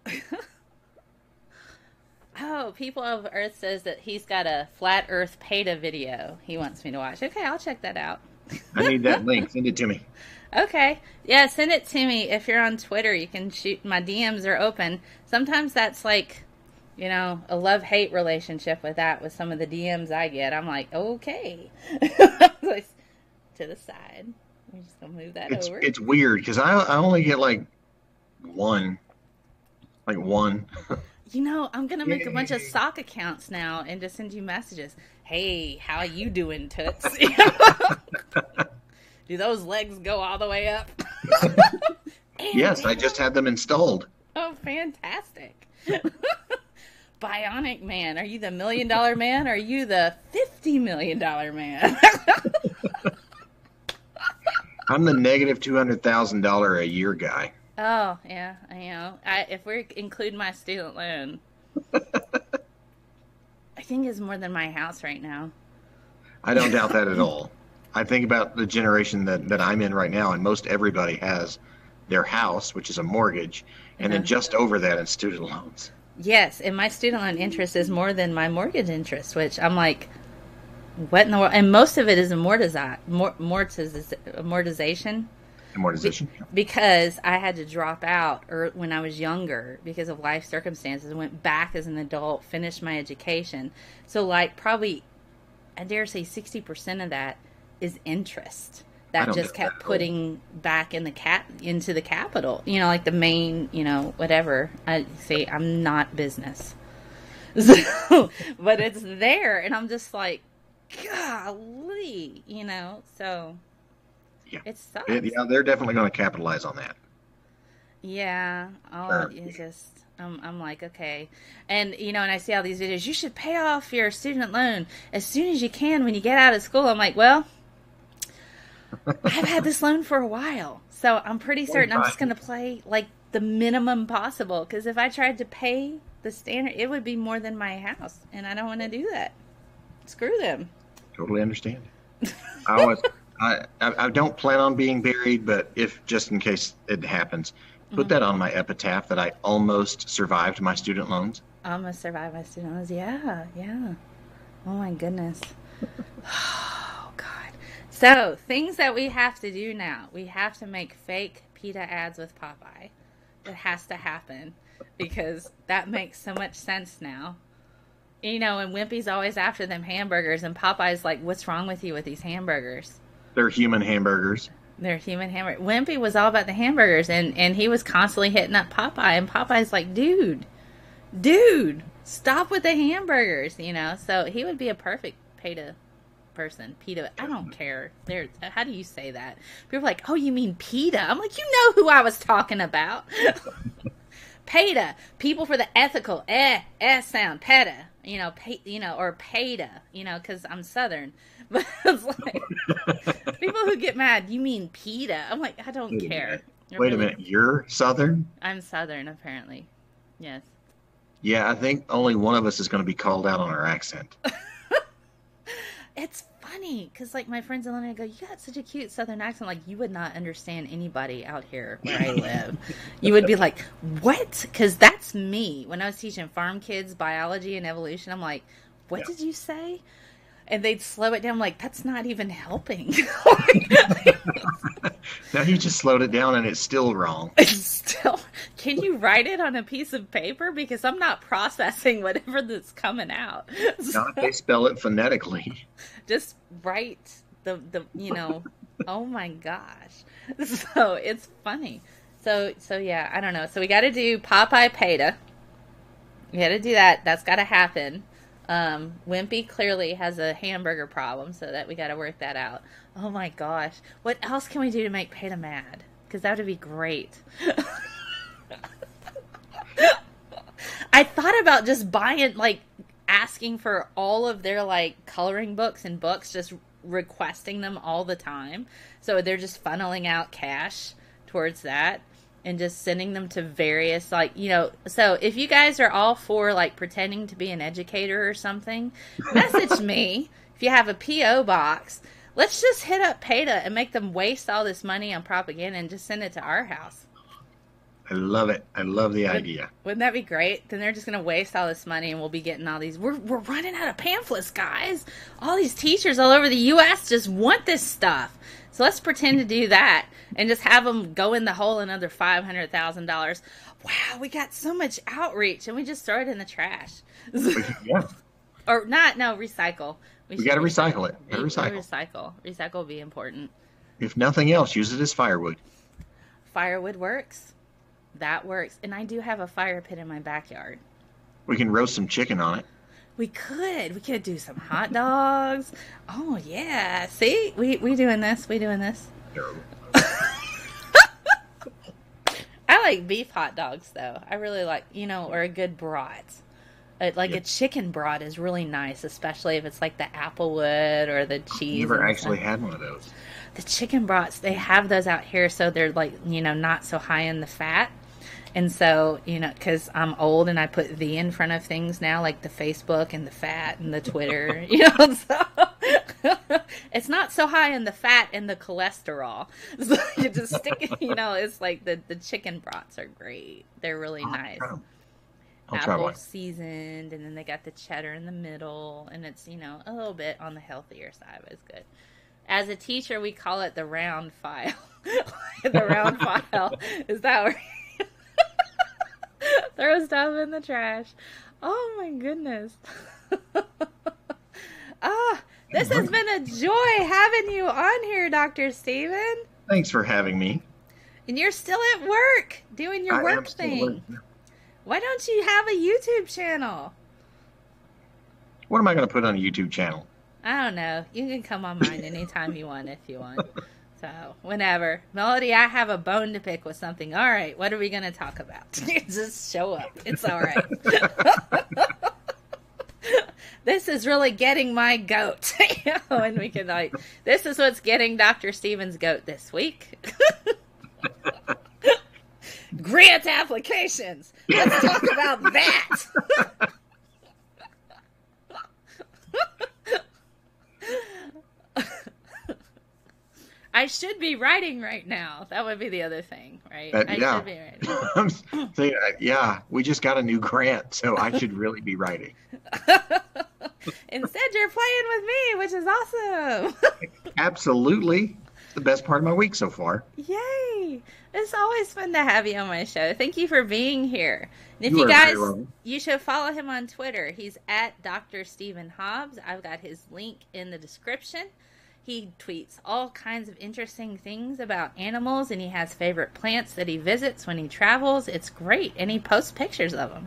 Oh, People of Earth says that he's got a Flat Earth PETA video he wants me to watch. Okay, I'll check that out. I need that link. Send it to me. Okay. Yeah, send it to me. If you're on Twitter, you can shoot. My DMs are open. Sometimes that's like, a love-hate relationship with some of the DMs I get. I'm like, okay. To the side. We're just going to move that over. It's weird because I only get like one. Like one. I'm going to make a bunch of sock accounts now and just send you messages. Hey, how you doing, Toots? Do those legs go all the way up? Yes, I just had them installed. Oh, fantastic. Bionic Man. Are you the $1 million man or are you the $50 million man? I'm the negative $200,000 a year guy. Oh, yeah. If we include my student loan, I think it's more than my house right now. I don't doubt that at all. I think about the generation that I'm in right now, and most everybody has their house, which is a mortgage, and then just over that in student loans. Yes, and my student loan interest is more than my mortgage interest, which I'm like, what in the world? And most of it is amortization. Because I had to drop out when I was younger because of life circumstances. I went back as an adult, finished my education. So like probably, I dare say 60% of that is interest that just kept putting back in into the capital. Like the main, whatever. I say I'm not business. So, but it's there and I'm just like, golly, so yeah. It sucks. Yeah, they're definitely going to capitalize on that. Yeah. It's just, I'm like, okay. And, and I see all these videos, you should pay off your student loan as soon as you can when you get out of school. I'm like, well, I've had this loan for a while, so I'm pretty certain I'm just going to play like the minimum possible. Because if I tried to pay the standard, it would be more than my house. And I don't want to do that. Screw them. Totally understand. I don't plan on being buried, but if just in case it happens, put that on my epitaph that I almost survived my student loans. Almost survived my student loans. Yeah. Oh my goodness. Oh God. So things that we have to do now. We have to make fake PETA ads with Popeye. It has to happen because that makes so much sense now. You know, and Wimpy's always after them hamburgers, and Popeye's like, "What's wrong with you with these hamburgers?" They're human hamburgers. They're human hamburgers. Wimpy was all about the hamburgers, and he was constantly hitting up Popeye, and Popeye's like, dude, stop with the hamburgers, you know? So he would be a perfect PETA person. PETA, I don't care. How do you say that? People are like, oh, you mean PETA? I'm like, you know who I was talking about. PETA, people for the ethical, sound, PETA, you know, or PETA, you know, because I'm Southern. But it's like, people who get mad, you mean PETA? I'm like, I don't care. Wait a minute, you're Southern? I'm Southern, apparently. Yes. Yeah, I think only one of us is going to be called out on our accent. It's funny, because, like, my friends in London go, you got such a cute Southern accent. Like, you would not understand anybody out here where I live. You would be like, what? Because that's me. When I was teaching farm kids biology and evolution, I'm like, what did you say? And they'd slow it down, like, that's not even helping. Now you just slowed it down and it's still wrong. Can you write it on a piece of paper? Because I'm not processing whatever that's coming out. Not if they spell it phonetically. Just write the you know, oh my gosh. So it's funny. So yeah, I don't know. So we got to do Popeye PETA. We got to do that. That's got to happen. Wimpy clearly has a hamburger problem, so that we got to work that out. Oh my gosh. What else can we do to make PETA mad? Because that would be great. I thought about just buying, like, asking for all of their, like, coloring books and books, just requesting them all the time. So they're just funneling out cash towards that. And just sending them to various, like, you know, so if you guys are all for, like, pretending to be an educator or something, message me. If you have a P.O. box, let's just hit up PETA and make them waste all this money on propaganda and just send it to our house. I love it. I love the idea. Wouldn't that be great? Then they're just going to waste all this money and we'll be getting all these. We're running out of pamphlets, guys. All these teachers all over the U.S. just want this stuff. So let's pretend to do that and just have them go in the hole another $500,000. Wow, we got so much outreach, and we just throw it in the trash. Yeah. Or not, no, recycle. We got to recycle it. Recycle. Recycle will be important. If nothing else, use it as firewood. Firewood works. That works. And I do have a fire pit in my backyard. We can roast some chicken on it. We could do some hot dogs. Oh yeah. See? We doing this. No. I like beef hot dogs though. I really like, you know, or a good brat. A chicken brat is really nice, especially if it's like the applewood or the cheese. I've never actually had one of those. The chicken brats, they have those out here, so they're like, you know, not so high in the fat. And so, you know, because I'm old and I put the in front of things now, like the Facebook and the fat and the Twitter, you know, so it's not so high in the fat and the cholesterol. So you just stick it, you know, it's like the chicken brats are great. They're really nice. Apple seasoned, and then they got the cheddar in the middle, and it's, you know, a little bit on the healthier side, but it's good. As a teacher, we call it the round file. The round file. Is that where throw stuff in the trash? Oh my goodness. This has been a joy having you on here, Dr. Steven. Thanks for having me. And you're still at work doing your work thing. Why don't you have a YouTube channel? What am I going to put on a YouTube channel? I don't know. You can come on mine anytime you want if you want. So, whenever. Melody, I have a bone to pick with something. All right, what are we going to talk about? Just show up. It's all right. This is really getting my goat. You know, and we can, like, this is what's getting Dr. Steven's goat this week. Grant applications. Let's talk about that. I should be writing right now. That would be the other thing, right? I should be writing. Yeah, we just got a new grant, so I should really be writing. Instead, you're playing with me, which is awesome. Absolutely. the best part of my week so far. Yay! It's always fun to have you on my show. Thank you for being here. And if You you are guys, very welcome. you should follow him on Twitter. He's at Dr. Stephen Hobbs. I've got his link in the description. He tweets all kinds of interesting things about animals, and he has favorite plants that he visits when he travels. It's great, and he posts pictures of them.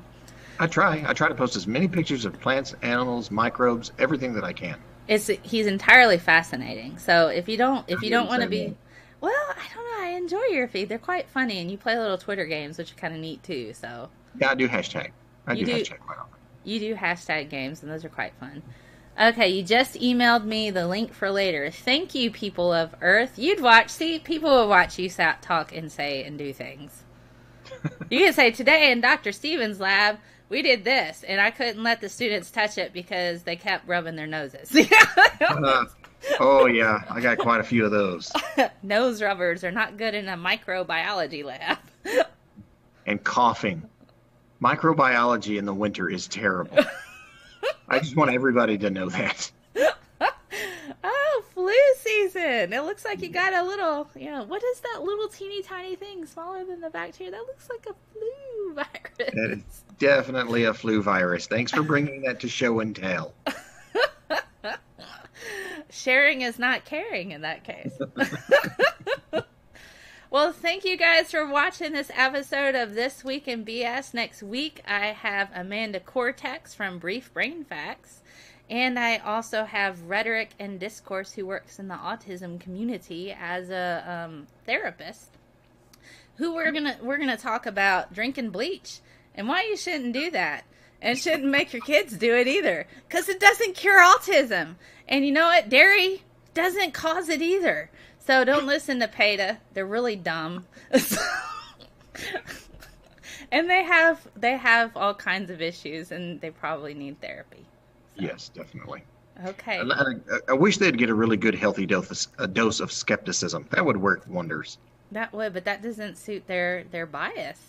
I try to post as many pictures of plants, animals, microbes, everything that I can. He's entirely fascinating. So if you don't want to be, well, I don't know. I enjoy your feed. They're quite funny, and you play little Twitter games, which are kind of neat too. So yeah, I do hashtag. I do hashtag quite often. You do hashtag games, and those are quite fun. Okay, you just emailed me the link for later. Thank you, people of Earth. People will watch you talk and say and do things. You can say, today in Dr. Stephen's lab, we did this, and I couldn't let the students touch it because they kept rubbing their noses. Oh, yeah, I got quite a few of those. Nose rubbers are not good in a microbiology lab. And coughing. Microbiology in the winter is terrible. I just want everybody to know that. Oh, flu season. It looks like you got a little, what is that little teeny tiny thing smaller than the bacteria? That looks like a flu virus. That is definitely a flu virus. Thanks for bringing that to show and tell. Sharing is not caring in that case. Well, thank you guys for watching this episode of This Week in BS. Next week, I have Amanda Cortex from Brief Brain Facts. And I also have Rhetoric and Discourse, who works in the autism community as a therapist, who we're gonna talk about drinking bleach and why you shouldn't do that, and shouldn't make your kids do it either, because it doesn't cure autism. And you know what? Dairy doesn't cause it either. So don't listen to PETA. They're really dumb. And they have all kinds of issues, and they probably need therapy. So. Yes, definitely. Okay. I wish they'd get a really good, healthy dose of skepticism. That would work wonders. That would, but that doesn't suit their bias.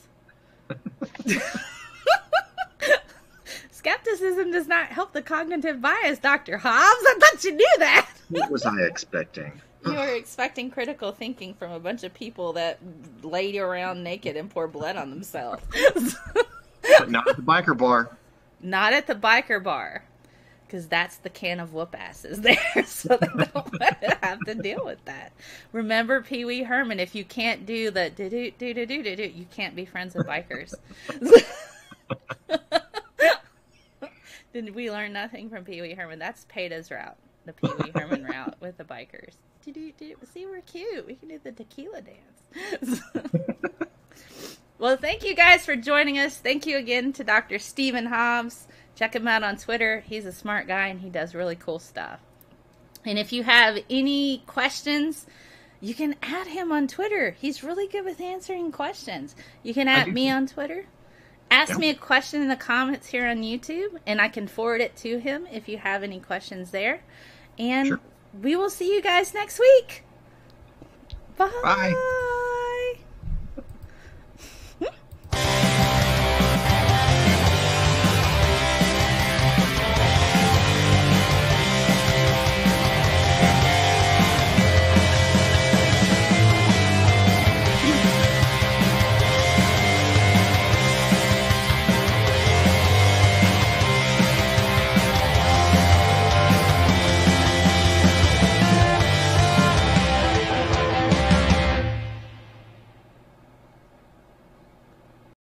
Skepticism does not help the cognitive bias, Dr. Hobbs. I thought you knew that. What was I expecting? You were expecting critical thinking from a bunch of people that lay around naked and pour blood on themselves. But not at the biker bar. Not at the biker bar. Because that's the can of whoop asses there. So they don't have to deal with that. Remember Pee Wee Herman, if you can't do the do-do-do-do-do-do, you can't be friends with bikers. Did we learn nothing from Pee Wee Herman? That's PETA's route. The Pee Wee Herman route with the bikers. See, we're cute. We can do the tequila dance. Well, thank you guys for joining us. Thank you again to Dr. Stephen Hobbs. Check him out on Twitter. He's a smart guy, and he does really cool stuff. And if you have any questions, you can add him on Twitter. He's really good with answering questions. You can add me on Twitter. Ask me a question in the comments here on YouTube, and I can forward it to him if you have any questions there. And we will see you guys next week. Bye. Bye.